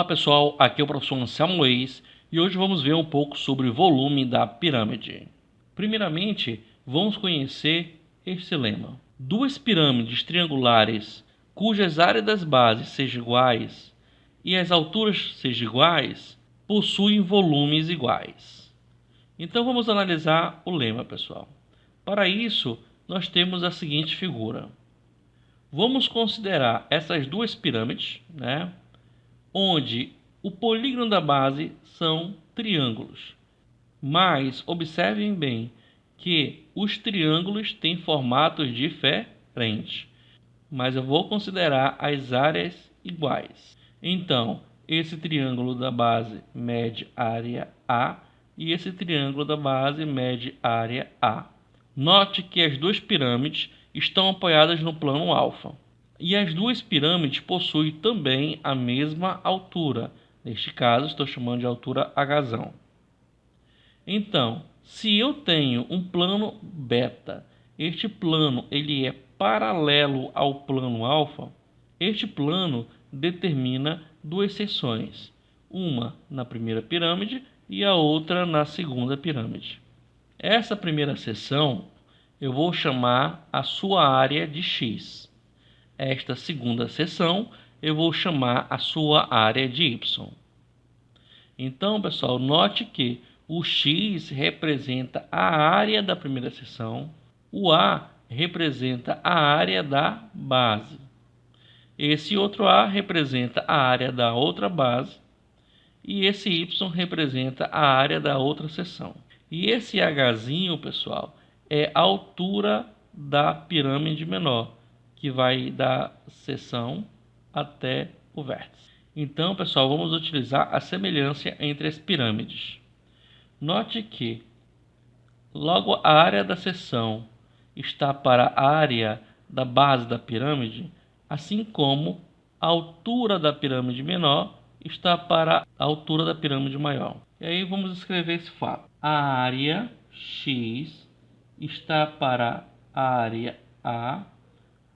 pessoal, aqui é o professor Anselmo Reis e hoje vamos ver um pouco sobre o volume da pirâmide. Primeiramente, vamos conhecer este lema. Duas pirâmides triangulares cujas áreas das bases sejam iguais e as alturas sejam iguais possuem volumes iguais. Então vamos analisar o lema, pessoal. Para isso, nós temos a seguinte figura. Vamos considerar essas duas pirâmides, onde o polígono da base são triângulos. Mas observem bem que os triângulos têm formatos diferentes. Mas eu vou considerar as áreas iguais. Então, esse triângulo da base mede área A e esse triângulo da base mede área A. Note que as duas pirâmides estão apoiadas no plano alfa. E as duas pirâmides possuem também a mesma altura. Neste caso, estou chamando de altura H. Então, se eu tenho um plano beta, este plano ele é paralelo ao plano alfa, este plano determina duas seções, uma na primeira pirâmide e a outra na segunda pirâmide. Essa primeira seção eu vou chamar a sua área de x. Esta segunda seção eu vou chamar a sua área de y. Então, pessoal, note que o x representa a área da primeira seção, o A representa a área da base. Esse outro A representa a área da outra base e esse y representa a área da outra seção. E esse Hzinho, pessoal, é a altura da pirâmide menor, que vai da seção até o vértice. Então, pessoal, vamos utilizar a semelhança entre as pirâmides. Note que logo a área da seção está para a área da base da pirâmide, assim como a altura da pirâmide menor está para a altura da pirâmide maior. E aí vamos escrever esse fato. A área x está para a área A,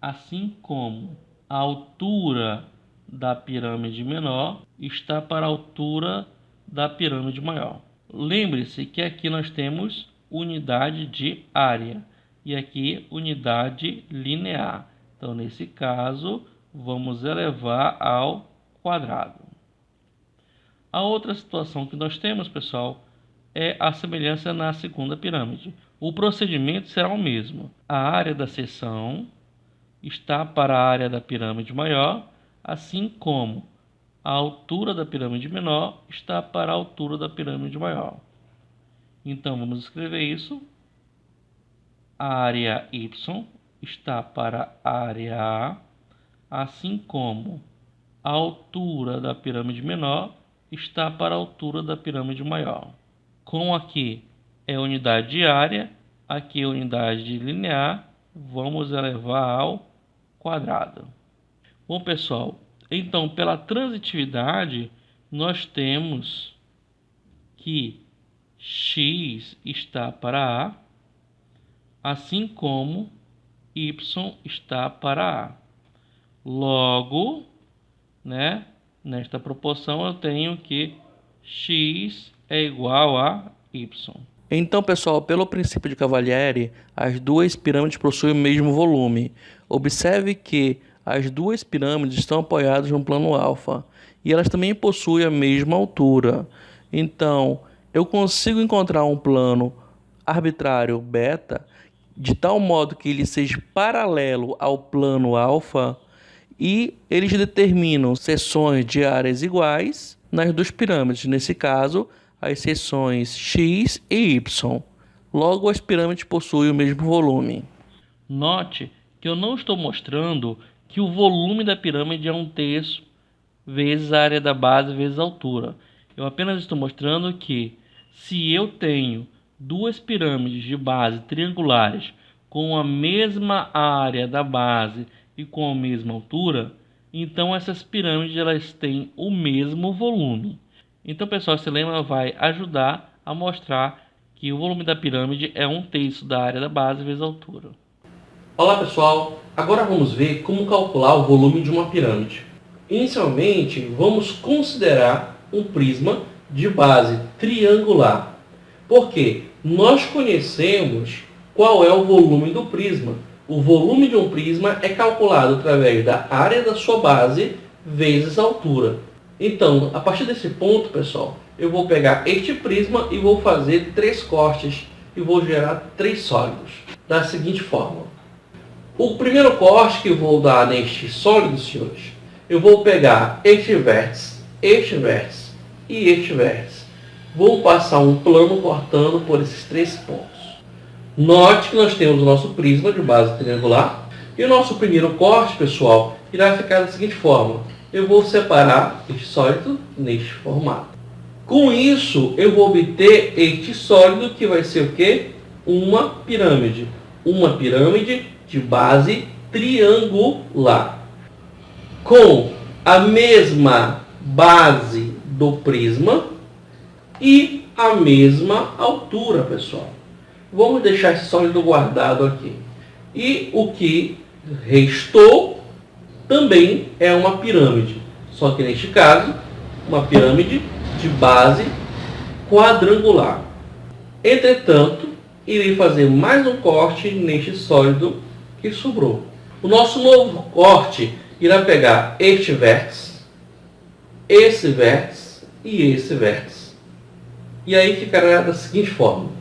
assim como a altura da pirâmide menor está para a altura da pirâmide maior. Lembre-se que aqui nós temos unidade de área e aqui unidade linear. Então, nesse caso, vamos elevar ao quadrado. A outra situação que nós temos, pessoal, é a semelhança na segunda pirâmide. O procedimento será o mesmo. A área da seção está para a área da pirâmide maior, assim como a altura da pirâmide menor está para a altura da pirâmide maior. Então, vamos escrever isso. A área y está para a área A, assim como a altura da pirâmide menor está para a altura da pirâmide maior. Como aqui é unidade de área, aqui é unidade de linear, vamos elevar ao quadrado. Bom, pessoal, então pela transitividade nós temos que x está para A, assim como y está para A. Logo, nesta proporção eu tenho que x é igual a y. Então, pessoal, pelo princípio de Cavalieri, as duas pirâmides possuem o mesmo volume. Observe que as duas pirâmides estão apoiadas no plano alfa e elas também possuem a mesma altura. Então, eu consigo encontrar um plano arbitrário beta de tal modo que ele seja paralelo ao plano alfa e eles determinam seções de áreas iguais nas duas pirâmides. Nesse caso, as seções x e y. Logo, as pirâmides possuem o mesmo volume. Note que eu não estou mostrando que o volume da pirâmide é 1/3 vezes a área da base vezes a altura. Eu apenas estou mostrando que se eu tenho duas pirâmides de base triangulares com a mesma área da base e com a mesma altura, então essas pirâmides elas têm o mesmo volume. Então, pessoal, esse lema vai ajudar a mostrar que o volume da pirâmide é 1/3 da área da base vezes a altura. Olá, pessoal! Agora vamos ver como calcular o volume de uma pirâmide. Inicialmente, vamos considerar um prisma de base triangular, porque nós conhecemos qual é o volume do prisma. O volume de um prisma é calculado através da área da sua base vezes a altura. Então, a partir desse ponto, pessoal, eu vou pegar este prisma e vou fazer 3 cortes e vou gerar 3 sólidos, da seguinte forma. O primeiro corte que eu vou dar neste sólido, senhores, eu vou pegar este vértice e este vértice. Vou passar um plano cortando por esses 3 pontos. Note que nós temos o nosso prisma de base triangular. E o nosso primeiro corte, pessoal, irá ficar da seguinte forma. Eu vou separar este sólido neste formato. Com isso, eu vou obter este sólido que vai ser o quê? Uma pirâmide. Uma pirâmide de base triangular. Com a mesma base do prisma e a mesma altura, pessoal. Vamos deixar esse sólido guardado aqui. E o que restou também é uma pirâmide. Só que neste caso, uma pirâmide de base quadrangular. Entretanto, irei fazer mais um corte neste sólido que sobrou. O nosso novo corte irá pegar este vértice, esse vértice e esse vértice. E aí ficará da seguinte forma.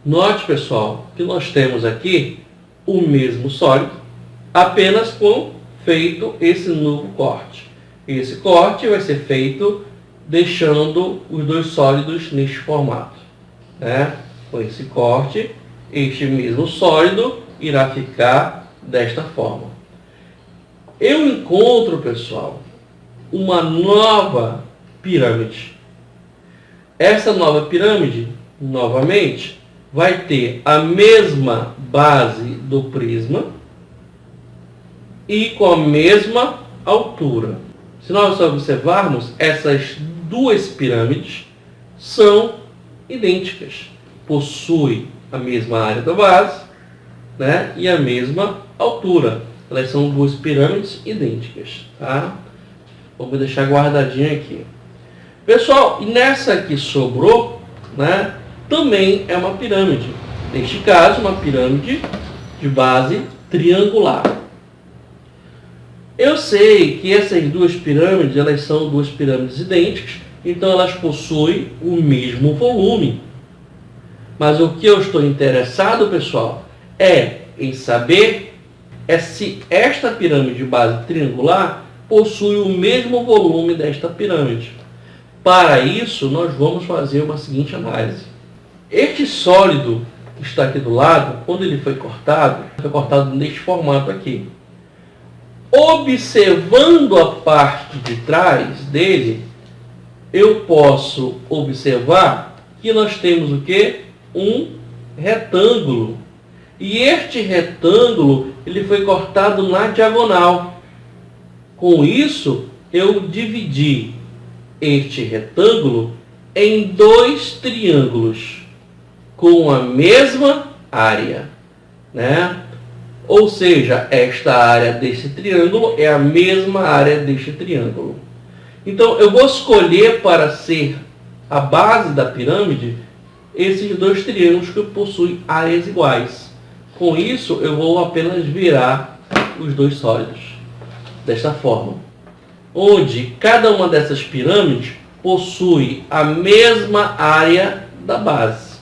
Note, pessoal, que nós temos aqui o mesmo sólido, apenas com feito esse novo corte. Esse corte vai ser feito deixando os 2 sólidos neste formato. Com esse corte, este mesmo sólido irá ficar desta forma. Eu encontro, pessoal, uma nova pirâmide. Essa nova pirâmide, novamente, vai ter a mesma base do prisma e com a mesma altura. Se nós observarmos, essas 2 pirâmides são idênticas. Possuem a mesma área da base, e a mesma altura. Elas são 2 pirâmides idênticas. Tá? Vamos deixar guardadinho aqui. Pessoal, e nessa que sobrou, também é uma pirâmide. Neste caso, uma pirâmide de base triangular. Eu sei que essas 2 pirâmides, elas são 2 pirâmides idênticas, então elas possuem o mesmo volume. Mas o que eu estou interessado, pessoal, é em saber se esta pirâmide de base triangular possui o mesmo volume desta pirâmide. Para isso, nós vamos fazer uma seguinte análise. Este sólido que está aqui do lado, quando ele foi cortado neste formato aqui. Observando a parte de trás dele, eu posso observar que nós temos o quê? Um retângulo. E este retângulo, ele foi cortado na diagonal. Com isso, eu dividi este retângulo em 2 triângulos com a mesma área, Ou seja, esta área desse triângulo é a mesma área deste triângulo. Então, eu vou escolher para ser a base da pirâmide esses 2 triângulos que possuem áreas iguais. Com isso, eu vou apenas virar os 2 sólidos desta forma, onde cada uma dessas pirâmides possui a mesma área da base.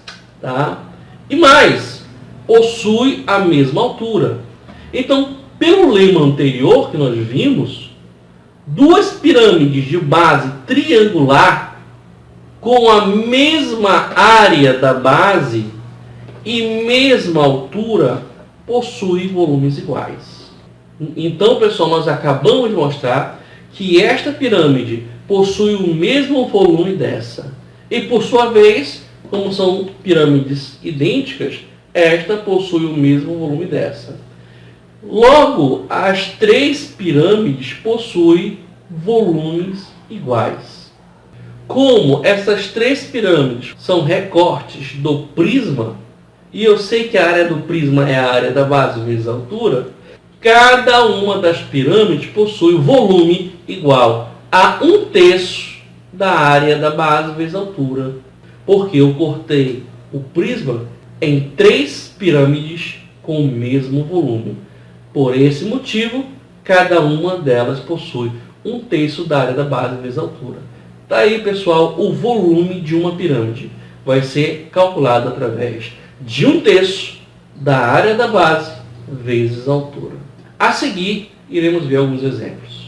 E mais, possui a mesma altura. Então, pelo lema anterior que nós vimos, 2 pirâmides de base triangular com a mesma área da base e mesma altura possuem volumes iguais. Então, pessoal, nós acabamos de mostrar que esta pirâmide possui o mesmo volume dessa. E, por sua vez, como são pirâmides idênticas, esta possui o mesmo volume dessa. Logo, as 3 pirâmides possuem volumes iguais. Como essas 3 pirâmides são recortes do prisma, e eu sei que a área do prisma é a área da base vezes a altura, cada uma das pirâmides possui volume igual a 1/3 da área da base vezes a altura, porque eu cortei o prisma em 3 pirâmides com o mesmo volume. Por esse motivo, cada uma delas possui 1/3 da área da base vezes a altura. Tá aí, pessoal, o volume de uma pirâmide vai ser calculado através de 1/3 da área da base vezes a altura. A seguir, iremos ver alguns exemplos.